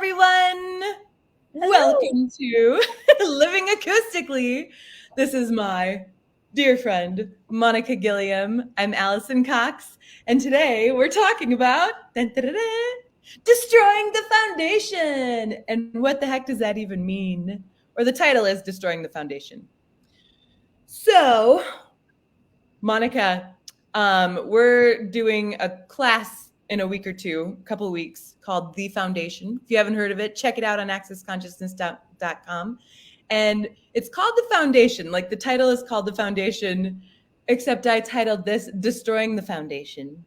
everyone. Hello. Welcome to Living Acoustically. This is my dear friend, Monica Gilliam. I'm Alison Cox, and today we're talking about destroying the foundation. And what the heck does that even mean? Or the title is Destroying the Foundation. So, Monica, we're doing a class in a week or two, a couple of weeks, called The Foundation. If you haven't heard of it, check it out on accessconsciousness.com. And it's called The Foundation. Like the title is called The Foundation, except I titled this Destroying the Foundation.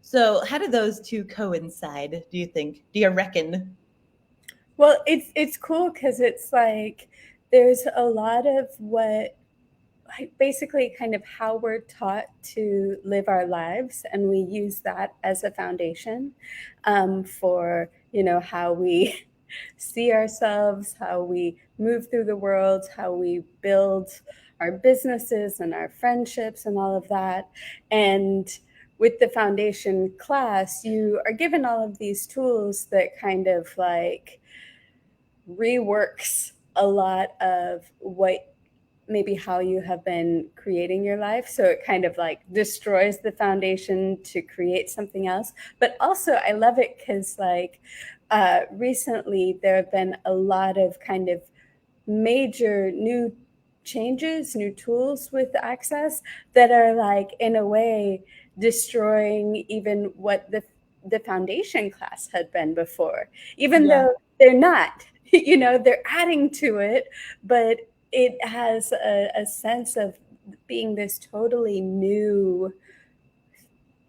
So how do those two coincide, do you think? Do you reckon? Well, it's cool because it's like there's a lot of what basically kind of how we're taught to live our lives, and we use that as a foundation for how we see ourselves, how we move through the world, how we build our businesses and our friendships and all of that. And with the foundation class, you are given all of these tools that kind of like reworks a lot of what maybe how you have been creating your life. So it kind of like destroys the foundation to create something else. But also I love it because like recently there have been a lot of kind of major new changes, new tools with Access that are like in a way destroying even what the foundation class had been before, even though they're not, they're adding to it, but it has a sense of being this totally new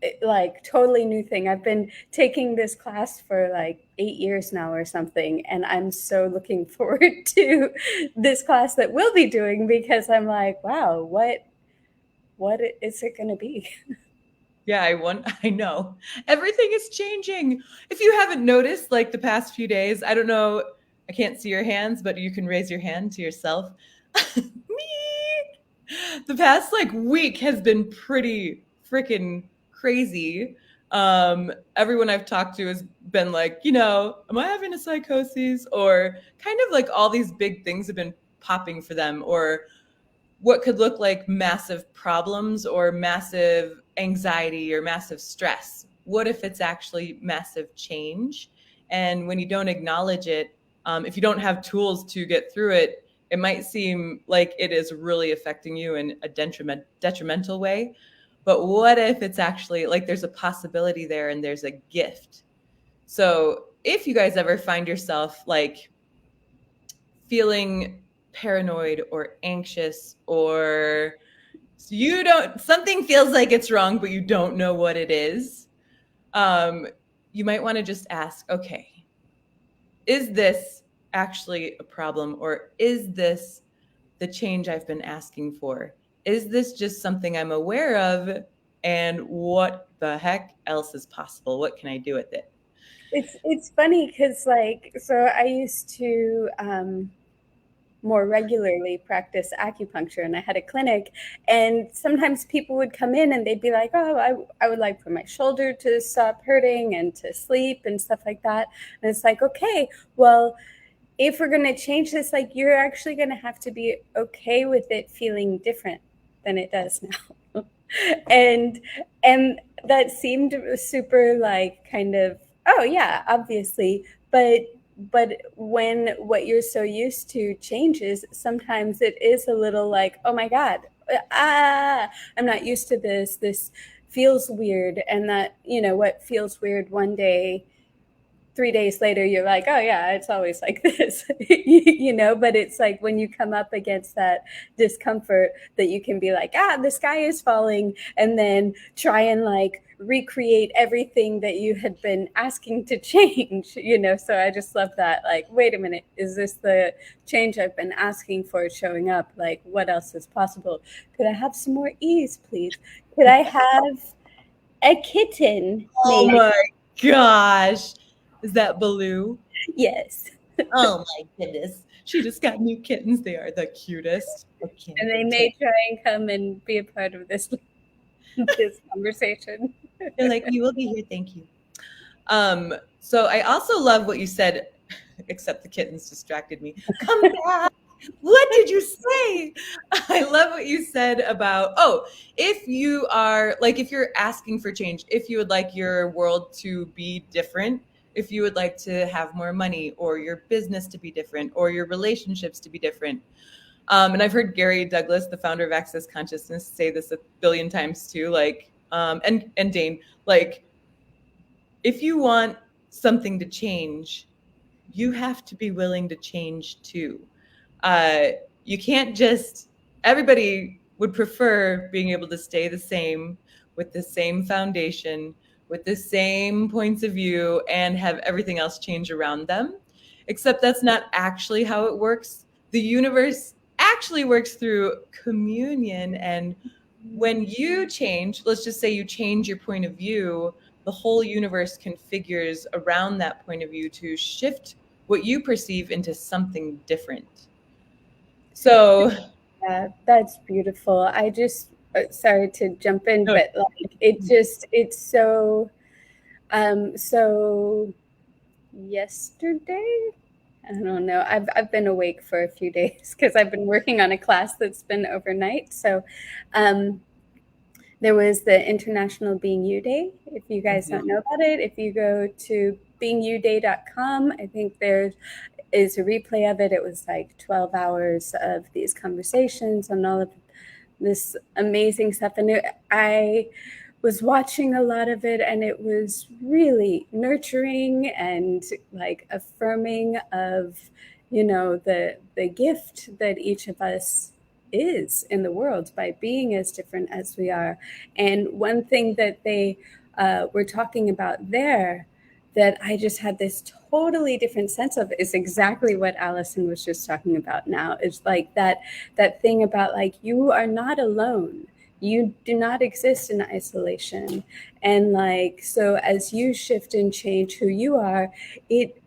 thing. I've been taking this class for like 8 years now or something, and I'm so looking forward to this class that we'll be doing because I'm like, wow, what is it going to be? Yeah, I know. Everything is changing. If you haven't noticed, like the past few days, I don't know, I can't see your hands, but you can raise your hand to yourself. Me. The past like week has been pretty freaking crazy. Everyone I've talked to has been like, am I having a psychosis? Or kind of like all these big things have been popping for them, or what could look like massive problems or massive anxiety or massive stress. What if it's actually massive change? And when you don't acknowledge it, if you don't have tools to get through it, it might seem like it is really affecting you in a detrimental way. But what if it's actually like there's a possibility there and there's a gift? So if you guys ever find yourself like feeling paranoid or anxious, or something feels like it's wrong but you don't know what it is, you might want to just ask, okay, is this actually a problem, or is this the change I've been asking for? Is this just something I'm aware of, and what the heck else is possible? What can I do with it? It's funny because so I used to more regularly practice acupuncture, and I had a clinic, and sometimes people would come in and they'd be like, oh, I would like for my shoulder to stop hurting and to sleep and stuff like that. And it's like, okay, well, if we're going to change this, like you're actually going to have to be okay with it feeling different than it does now. and that seemed super like kind of, oh yeah, obviously, but when what you're so used to changes, sometimes it is a little like, oh my god, I'm not used to this feels weird. And that, what feels weird one day, 3 days later you're like, oh yeah, it's always like this. But it's like when you come up against that discomfort that you can be like, the sky is falling, and then try and like recreate everything that you had been asking to change. So I just love that, like, wait a minute, is this the change I've been asking for showing up? Like, what else is possible? Could I have some more ease, please? Could I have a kitten, Oh maybe? my gosh, is that Baloo? Yes. Oh my goodness. She just got new kittens. They are the cutest. Okay. And they may try and come and be a part of this conversation. They're like, we will be here. Thank you. So I also love what you said. except the kittens distracted me. Come back. What did you say? I love what you said about, if you are like, if you're asking for change, if you would like your world to be different, if you would like to have more money or your business to be different or your relationships to be different. And I've heard Gary Douglas, the founder of Access Consciousness, say this a billion times too, like, and Dane, like, if you want something to change, you have to be willing to change too. Uh, you can't just, everybody would prefer being able to stay the same with the same foundation, with the same points of view, and have everything else change around them. Except that's not actually how it works. The universe actually works through communion. And when you change, let's just say you change your point of view, the whole universe configures around that point of view to shift what you perceive into something different. So, Yeah, that's beautiful. I just, sorry to jump in, no, but like it's so, so yesterday, I don't know. I've been awake for a few days because I've been working on a class that's been overnight. So, um, there was the International Being You Day. If you guys don't know about it, if you go to beingyouday.com, I think there is a replay of it. It was like 12 hours of these conversations on all of this amazing stuff. And I was watching a lot of it, and it was really nurturing and like affirming of, the gift that each of us is in the world by being as different as we are. And one thing that they were talking about there that I just had this totally different sense of is exactly what Alison was just talking about now. It's like that thing about like, you are not alone. You do not exist in isolation. And like, so as you shift and change who you are, it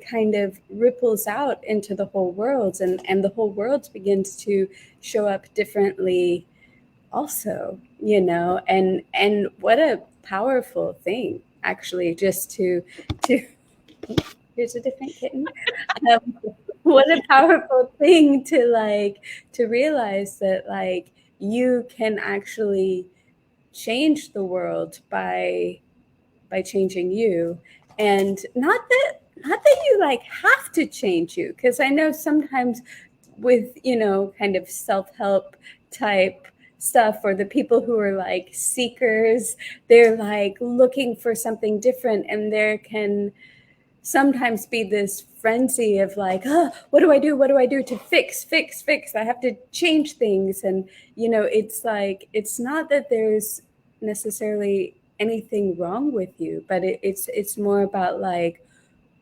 kind of ripples out into the whole world, and the whole world begins to show up differently also, and what a powerful thing actually, just to here's a different kitten. um, what a powerful thing to realize that like you can actually change the world by changing you, and not that you like have to change you, because I know sometimes with kind of self-help type stuff, or the people who are like seekers, they're like looking for something different, and there can sometimes be this frenzy of like, what do I do? What do I do to fix? I have to change things. And, it's like, it's not that there's necessarily anything wrong with you, but it's more about like,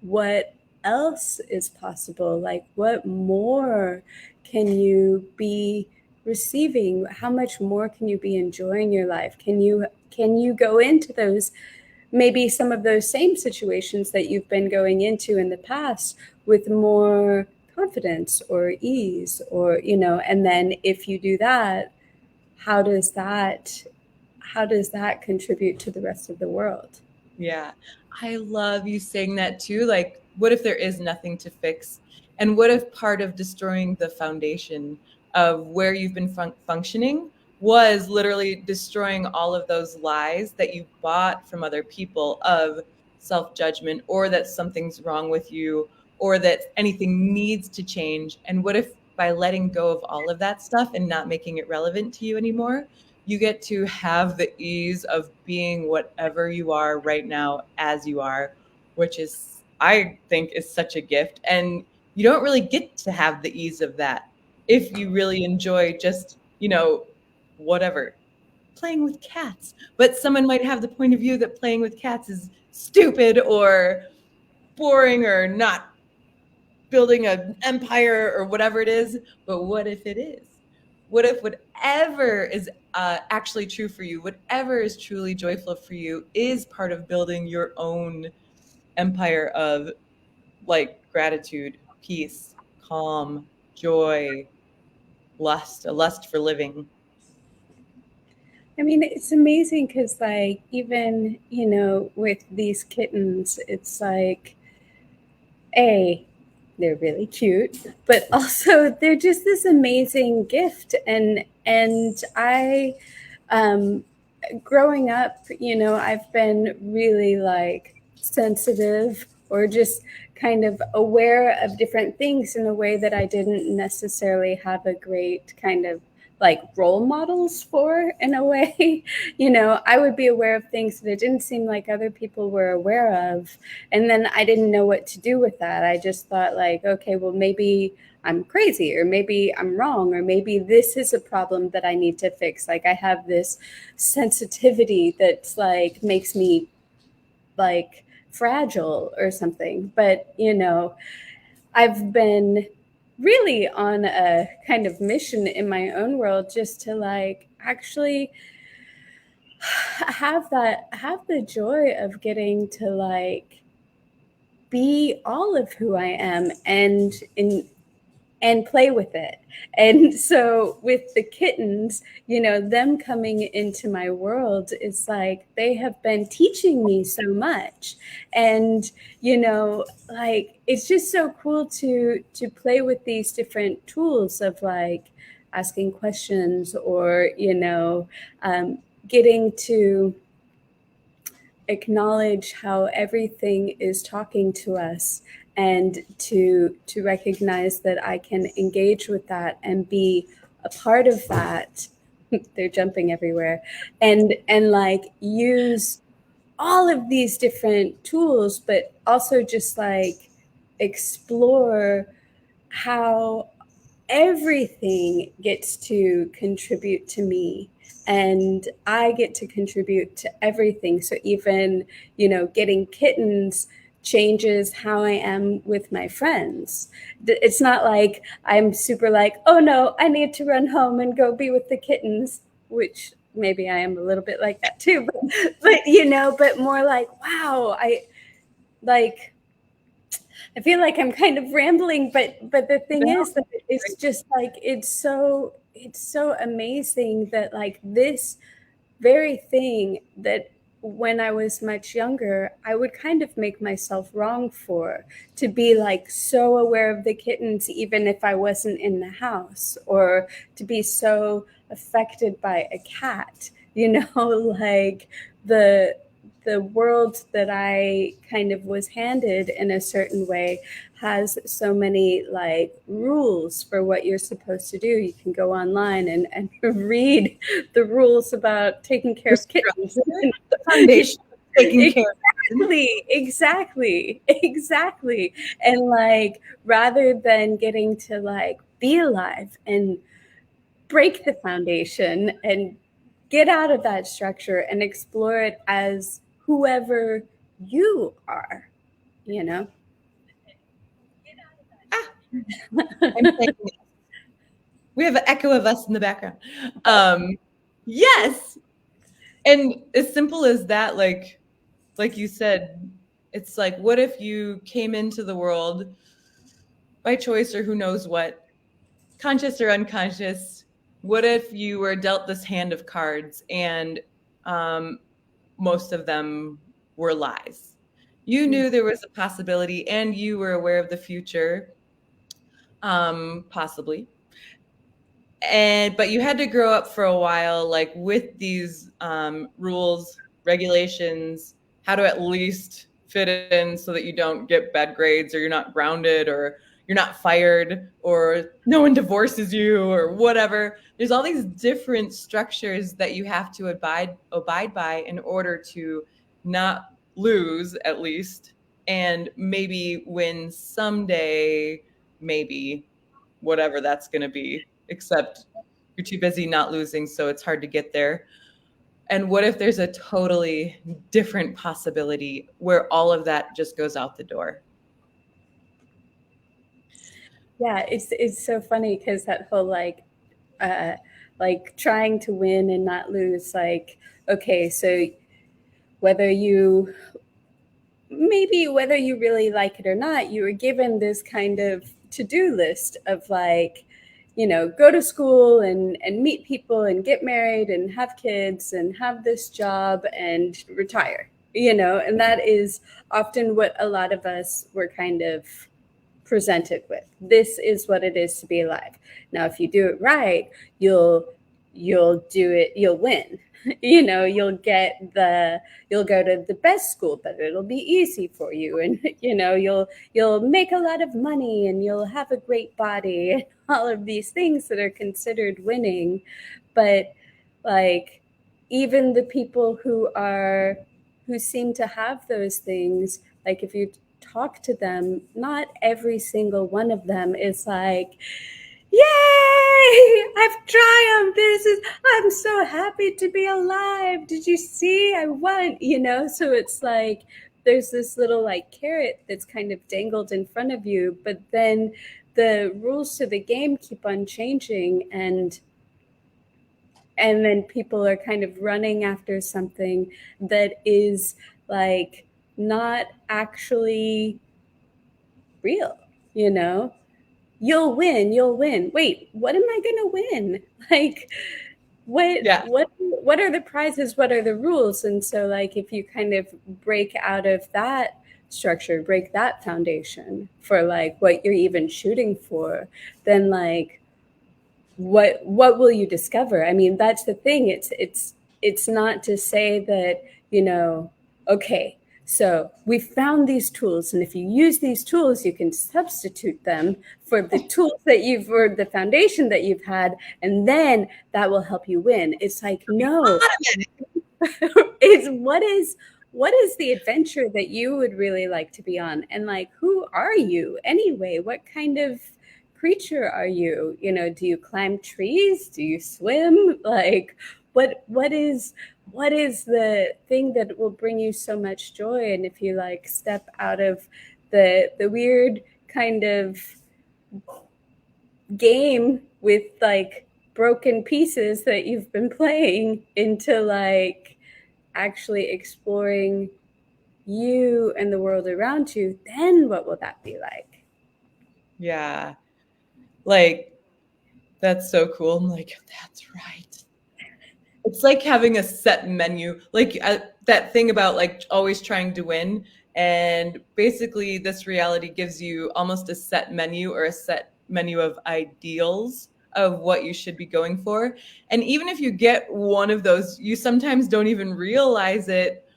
what else is possible? Like, what more can you be receiving? How much more can you be enjoying your life? Can you go into those, maybe some of those same situations that you've been going into in the past with more confidence or ease, or and then if you do that, how does that contribute to the rest of the world? yeah, I love you saying that too. Like, what if there is nothing to fix? And what if part of destroying the foundation of where you've been functioning was literally destroying all of those lies that you bought from other people of self-judgment, or that something's wrong with you, or that anything needs to change? And what if by letting go of all of that stuff and not making it relevant to you anymore, you get to have the ease of being whatever you are right now as you are, which is, I think, is such a gift. And you don't really get to have the ease of that if you really enjoy just, whatever, playing with cats. But someone might have the point of view that playing with cats is stupid or boring or not building an empire or whatever it is. But what if it is? What if whatever is actually true for you, whatever is truly joyful for you, is part of building your own empire of like gratitude, peace, calm, joy, lust, a lust for living? I mean, it's amazing because, like, even, with these kittens, it's like They're really cute, but also they're just this amazing gift. And I, growing up, I've been really like sensitive or just kind of aware of different things in a way that I didn't necessarily have a great kind of like role models for in a way. I would be aware of things that it didn't seem like other people were aware of. And then I didn't know what to do with that. I just thought like, okay, well, maybe I'm crazy, or maybe I'm wrong, or maybe this is a problem that I need to fix. Like I have this sensitivity that's like makes me like fragile or something. But I've been really on a kind of mission in my own world just to like actually have the joy of getting to like be all of who I am and play with it. And so with the kittens, them coming into my world is like they have been teaching me so much. And like it's just so cool to play with these different tools of like asking questions, or getting to acknowledge how everything is talking to us, and to recognize that I can engage with that and be a part of that. They're jumping everywhere. And like use all of these different tools, but also just like explore how everything gets to contribute to me, and I get to contribute to everything. So even, getting kittens changes how I am with my friends. It's not like I'm super like, oh no, I need to run home and go be with the kittens, which maybe I am a little bit like that too, but more like, wow, I feel like I'm kind of rambling, but the thing is that it's just like it's so amazing that like this very thing that when I was much younger, I would kind of make myself wrong for, to be like so aware of the kittens, even if I wasn't in the house, or to be so affected by a cat, like the world that I kind of was handed in a certain way has so many like rules for what you're supposed to do. You can go online and read the rules about taking care of kittens. The foundation of taking care of exactly. And like, rather than getting to like be alive and break the foundation and get out of that structure and explore it as whoever you are, you know? I'm saying we have an echo of us in the background. Yes. And as simple as that, like you said, it's like, what if you came into the world by choice or who knows what, conscious or unconscious? What if you were dealt this hand of cards and most of them were lies? You knew there was a possibility and you were aware of the future, possibly. But you had to grow up for a while, like with these rules, regulations, how to at least fit in so that you don't get bad grades, or you're not grounded, or you're not fired, or no one divorces you, or whatever. There's all these different structures that you have to abide by in order to not lose, at least, and maybe win someday, maybe, whatever that's going to be, except you're too busy not losing, so it's hard to get there. And what if there's a totally different possibility where all of that just goes out the door? Yeah, it's so funny because that whole like trying to win and not lose, like, okay, so whether you whether you really like it or not, you were given this kind of to-do list of like, go to school and meet people and get married and have kids and have this job and retire. And that is often what a lot of us were kind of presented with. This is what it is to be alive. Now, if you do it right, you'll win. You'll you'll go to the best school, but it'll be easy for you, and you'll make a lot of money, and you'll have a great body, and all of these things that are considered winning. But like, even the people who seem to have those things, like if you talk to them, not every single one of them is like, yay, I've triumphed. I'm so happy to be alive. Did you see? I won, So it's like there's this little like carrot that's kind of dangled in front of you, but then the rules to the game keep on changing, and then people are kind of running after something that is like not actually real. You'll win. Wait, what am I gonna win? Like, Yeah. what are the prizes? What are the rules? And so, like, if you kind of break out of that structure, break that foundation for like what you're even shooting for, then like what will you discover? I mean, that's the thing. It's not to say that, okay, so we found these tools, and if you use these tools, you can substitute them for the tools that or the foundation that you've had, and then that will help you win. It's like, no. It's what is the adventure that you would really like to be on? And like, who are you anyway? What kind of creature are you? Do you climb trees? Do you swim? Like, what is the thing that will bring you so much joy? And if you like step out of the weird kind of game with like broken pieces that you've been playing into like actually exploring you and the world around you, then what will that be like? Yeah. Like, that's so cool. I'm like, that's right. It's like having a set menu, like that thing about like always trying to win. And basically, this reality gives you almost a set menu or a set menu of ideals of what you should be going for. And even if you get one of those, you sometimes don't even realize it.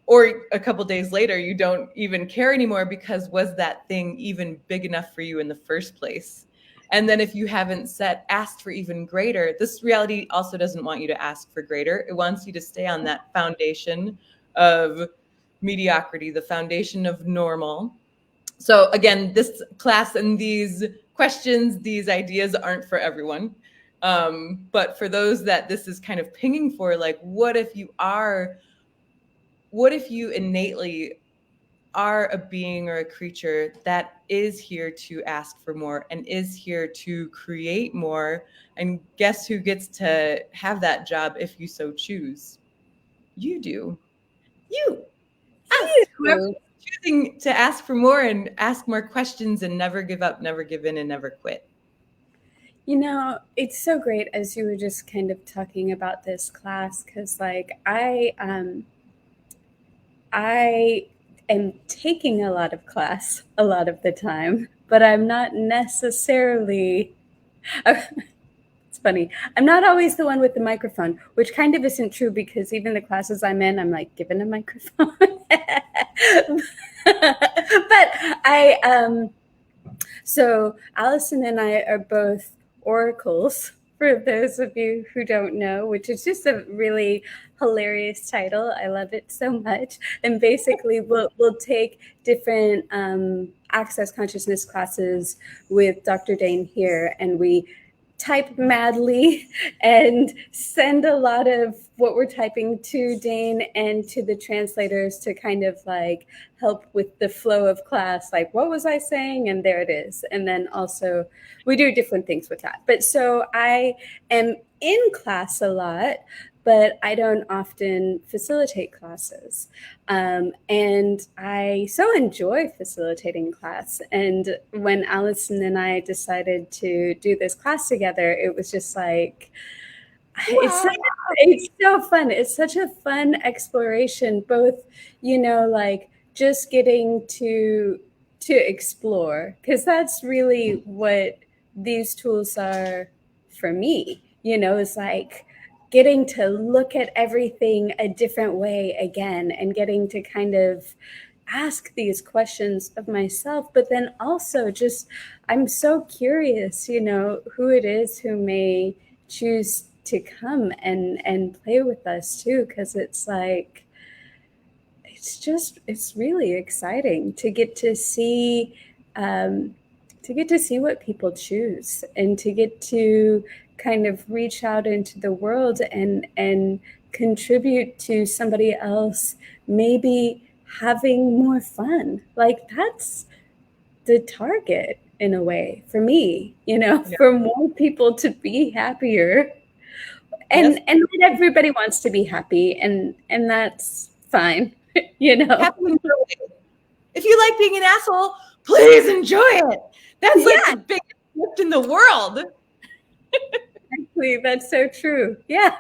Or a couple days later, you don't even care anymore because was that thing even big enough for you in the first place? And then if you haven't asked for even greater, this reality also doesn't want you to ask for greater. It wants you to stay on that foundation of mediocrity, the foundation of normal. So again, this class and these questions, these ideas aren't for everyone. But for those that this is kind of pinging for, like, what if you innately are a being or a creature that is here to ask for more and is here to create more? And guess who gets to have that job if you so choose? You do. You. Us. Whoever's You. choosing to ask for more and ask more questions and never give up, never give in, and never quit. It's so great as you were just kind of talking about this class, because like I am taking a lot of class a lot of the time, but I'm not necessarily it's funny. I'm not always the one with the microphone, which kind of isn't true because even the classes I'm in, I'm like given a microphone. But so Alison and I are both oracles, for those of you who don't know, which is just a really hilarious title. I love it so much. And basically, we'll take different access consciousness classes with Dr. Dane here, and we type madly and send a lot of what we're typing to Dane and to the translators to kind of like help with the flow of class. Like, what was I saying? And there it is. And then also we do different things with that. But so I am in class a lot, but I don't often facilitate classes. And I so enjoy facilitating class. And when Alison and I decided to do this class together, it was just like, Wow. It's so fun. It's such a fun exploration, both, like just getting to explore, because that's really what these tools are for me. It's like getting to look at everything a different way again and getting to kind of ask these questions of myself, but then also just I'm so curious, who it is who may choose to come and play with us too, because it's like it's really exciting to get to see what people choose, and to get to kind of reach out into the world and contribute to somebody else maybe having more fun. Like, that's the target in a way for me, Yeah. for more people to be happier. Yes. And not everybody wants to be happy, and that's fine. Happy to enjoy it. If you like being an asshole, please enjoy it. That's like Yeah, the biggest gift in the world. actually, that's so true. Yeah.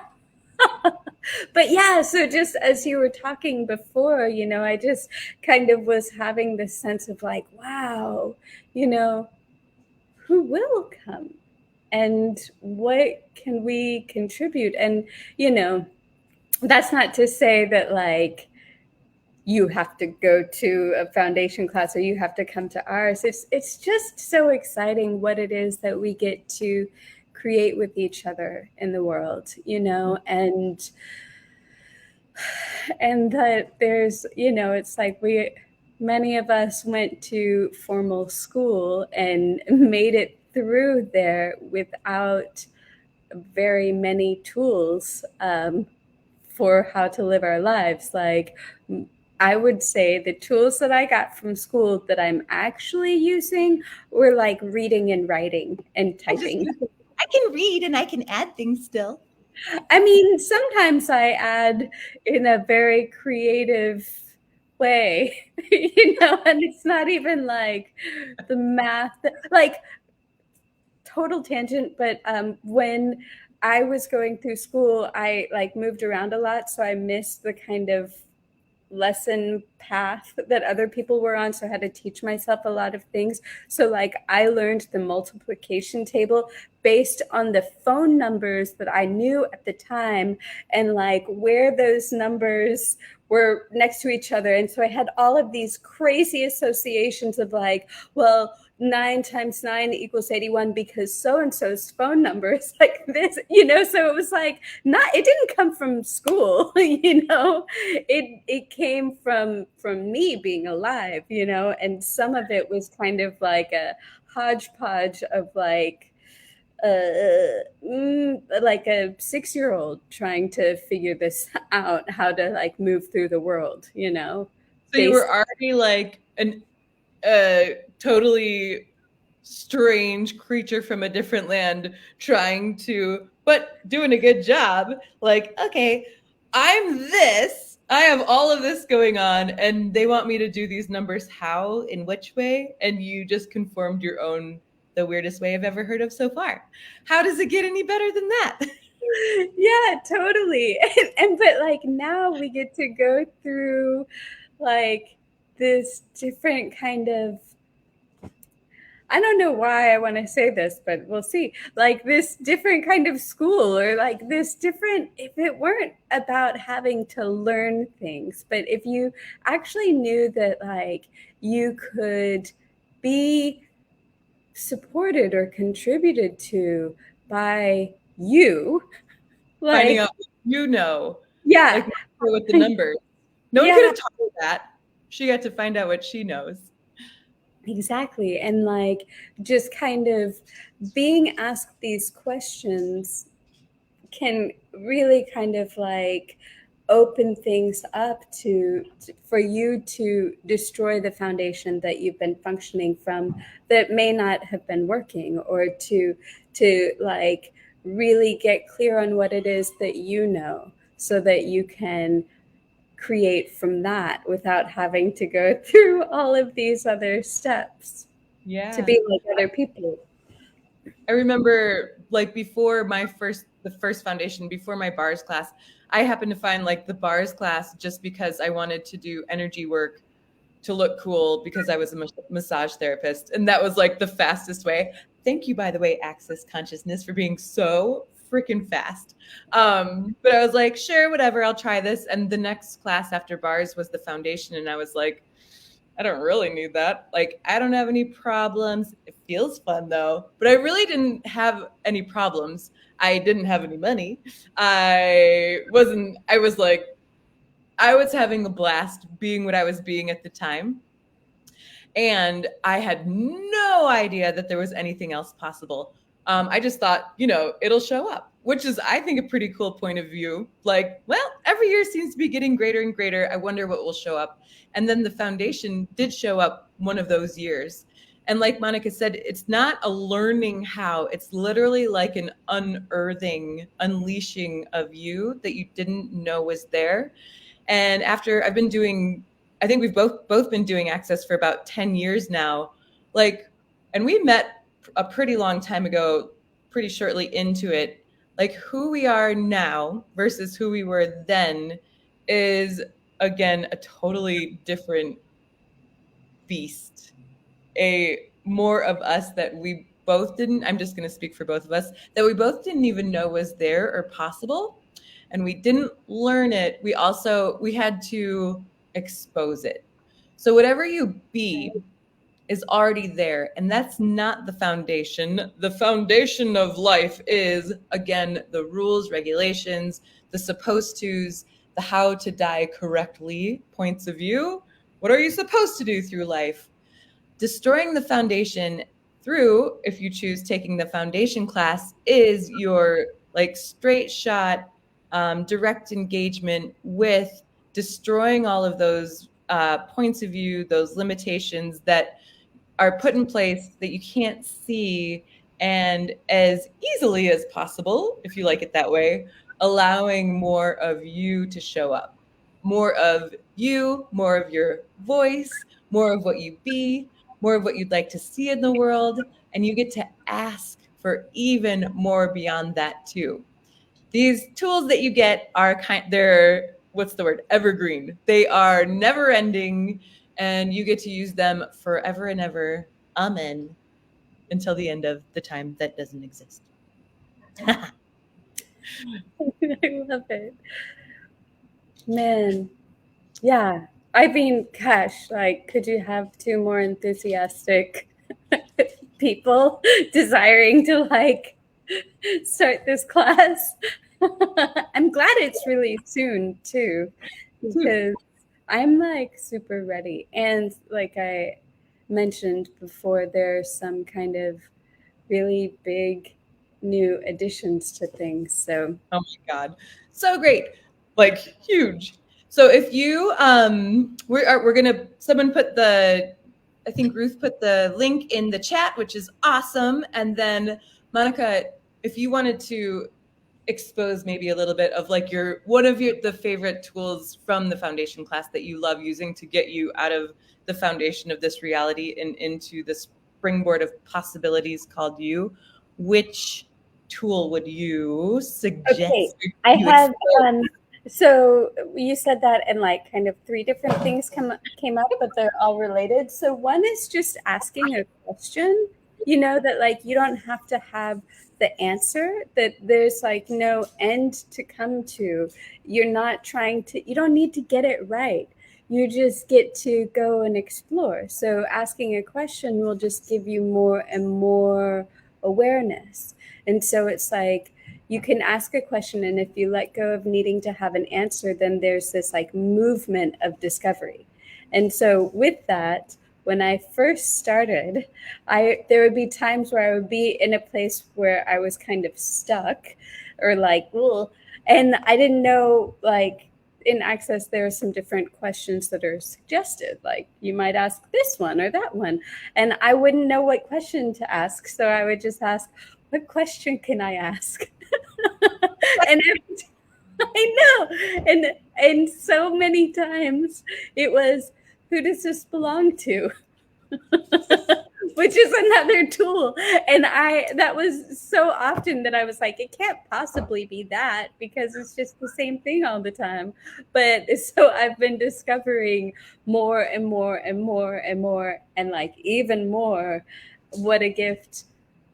But yeah, so just as you were talking before, I just kind of was having this sense of like, wow, you know, who will come and what can we contribute? And, that's not to say that like you have to go to a foundation class or you have to come to ours. It's just so exciting what it is that we get to create with each other in the world, and that there's, it's like many of us went to formal school and made it through there without very many tools for how to live our lives. Like, I would say the tools that I got from school that I'm actually using were like reading and writing and typing. I can read and I can add things still. I mean, sometimes I add in a very creative way, and it's not even like the math, like total tangent, but when I was going through school, I like moved around a lot, so I missed the kind of lesson path that other people were on, so I had to teach myself a lot of things. So like I learned the multiplication table based on the phone numbers that I knew at the time, and like where those numbers were next to each other. And so I had all of these crazy associations of like, well, 9 times 9 equals 81 because so and so's phone number is like this, so it was like, not, it didn't come from school. It came from me being alive, and some of it was kind of like a hodgepodge of like a 6-year-old trying to figure this out, how to like move through the world, So you based. were already like an totally strange creature from a different land trying to, but doing a good job. Like, okay, I'm this. I have all of this going on, and they want me to do these numbers. How? In which way? And you just conformed your own, the weirdest way I've ever heard of so far. How does it get any better than that? Yeah, totally. And but like now we get to go through like this different kind of, I don't know why I want to say this, but we'll see. Like this different kind of school, or like this different, if it weren't about having to learn things, but if you actually knew that like you could be supported or contributed to by you, Finding like, out what you know, yeah, like with the numbers. No one could yeah, have taught her that. She got to find out what she knows. exactly. And like just kind of being asked these questions can really kind of like open things up for you to destroy the foundation that you've been functioning from that may not have been working, or to like really get clear on what it is that you know, so that you can create from that without having to go through all of these other steps to Yeah. be like other people. I remember like before my first the first foundation before my bars class, I happened to find like the bars class just because I wanted to do energy work to look cool because I was a massage therapist. And that was like the fastest way. Thank you, by the way, Access Consciousness, for being so freaking fast. But I was like, sure, whatever, I'll try this. And the next class after bars was the foundation. And I was like, I don't really need that. Like, I don't have any problems. It feels fun though. But I really didn't have any problems. I didn't have any money. I was having a blast being what I was being at the time. And I had no idea that there was anything else possible. I just thought, it'll show up, which is, I think, a pretty cool point of view. Like, well, every year seems to be getting greater and greater. I wonder what will show up. And then the foundation did show up one of those years. And like Monica said, it's not a learning how, it's literally like an unearthing, unleashing of you that you didn't know was there. And after I've been doing, I think we've both been doing Access for about 10 years now. Like, and we met a pretty long time ago, pretty shortly into it. Like, who we are now versus who we were then is, again, a totally different beast. A more of us that we both didn't, I'm just going to speak for both of us, that we both didn't even know was there or possible. And we didn't learn it. We had to expose it. So whatever you be is already there. And that's not the foundation. The foundation of life is, again, the rules, regulations, the supposed tos, the how to die correctly points of view. What are you supposed to do through life? Destroying the foundation through, if you choose taking the foundation class, is your like straight shot, direct engagement with destroying all of those points of view, those limitations that are put in place that you can't see, and as easily as possible, if you like it that way, allowing more of you to show up. More of you, more of your voice, more of what you be, more of what you'd like to see in the world, and you get to ask for even more beyond that too. These tools that you get are they're, what's the word, evergreen. They are never ending, and you get to use them forever and ever. Amen. Until the end of the time that doesn't exist. I love it. Man. Yeah. I mean, gosh, like, could you have two more enthusiastic people desiring to like start this class? I'm glad it's really soon too, because I'm like super ready. And like I mentioned before, there's some kind of really big new additions to things. So, oh my God, so great, like huge. So if you, we're gonna, someone put the, I think Ruth put the link in the chat, which is awesome. And then Monica, if you wanted to expose maybe a little bit of like one of the favorite tools from the foundation class that you love using to get you out of the foundation of this reality and into the springboard of possibilities called you, which tool would you suggest? okay, I have so you said that, and like kind of three different things came up, but they're all related. So one is just asking a question, that like you don't have to have the answer, that there's like no end to come to. You're not you don't need to get it right. You just get to go and explore. So asking a question will just give you more and more awareness. And so it's like, you can ask a question, and if you let go of needing to have an answer, then there's this like movement of discovery. And so with that, when I first started, there would be times where I would be in a place where I was kind of stuck or like, ugh, and I didn't know, like in Access, there are some different questions that are suggested. Like you might ask this one or that one, and I wouldn't know what question to ask. So I would just ask, what question can I ask? And I know, and so many times it was, who does this belong to? which is another tool. And that was so often that I was like, it can't possibly be that because it's just the same thing all the time. But so I've been discovering more and more and more and more, and like even more, what a gift,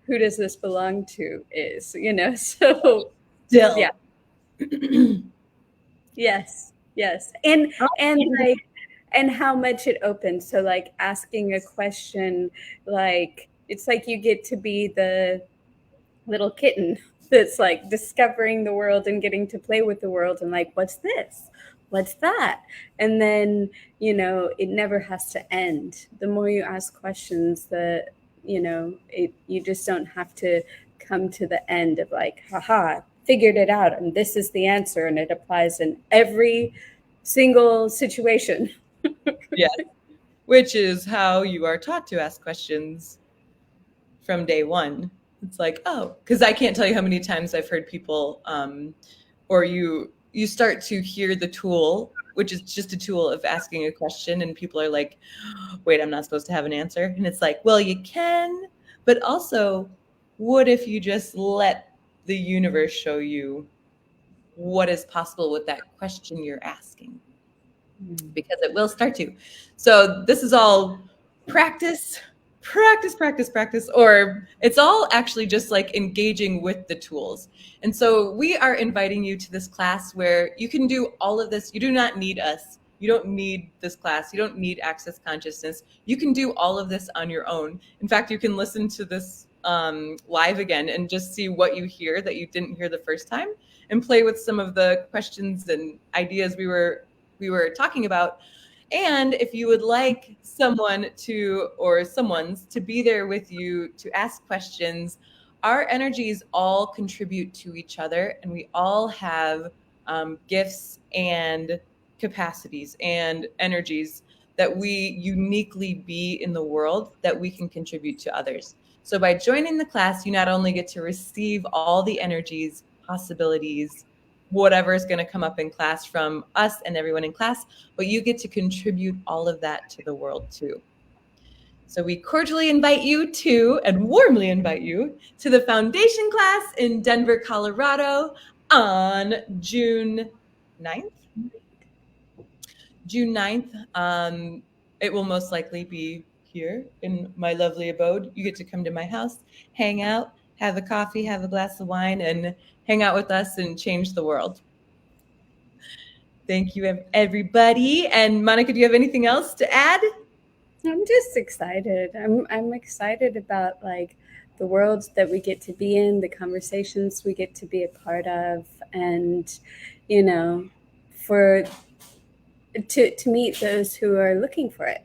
who does this belong to is, so yeah. Still. Yes, yes. And like, and how much it opens. So like asking a question, like it's like you get to be the little kitten that's like discovering the world and getting to play with the world and like, what's this? What's that? And then, it never has to end. The more you ask questions, you just don't have to come to the end of like, haha, figured it out. And this is the answer. And it applies in every single situation. Yes, which is how you are taught to ask questions from day one. It's like, oh, because I can't tell you how many times I've heard people, or you start to hear the tool, which is just a tool of asking a question, and people are like, wait, I'm not supposed to have an answer. And it's like, well, you can, but also, what if you just let the universe show you what is possible with that question you're asking? Because it will start to. So this is all practice, practice, practice, practice, or it's all actually just like engaging with the tools. And so we are inviting you to this class where you can do all of this. You do not need us. You don't need this class. You don't need Access Consciousness. You can do all of this on your own. In fact, you can listen to this live again and just see what you hear that you didn't hear the first time, and play with some of the questions and ideas we were talking about. And if you would like someone to, or someone's to be there with you to ask questions, our energies all contribute to each other, and we all have gifts and capacities and energies that we uniquely be in the world that we can contribute to others. So by joining the class, you not only get to receive all the energies, possibilities, whatever is going to come up in class from us and everyone in class, but you get to contribute all of that to the world too. So we cordially invite you to, and warmly invite you to, the foundation class in Denver, Colorado on June 9th. June 9th. It will most likely be here in my lovely abode. You get to come to my house, hang out, have a coffee, have a glass of wine, and hang out with us and change the world. Thank you, everybody. And Monica, do you have anything else to add? I'm just excited. I'm excited about like the world that we get to be in, the conversations we get to be a part of, and for to meet those who are looking for it.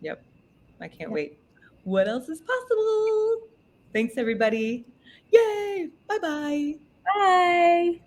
Yep. I can't wait. What else is possible? Thanks, everybody. Yay. Bye-bye. Bye.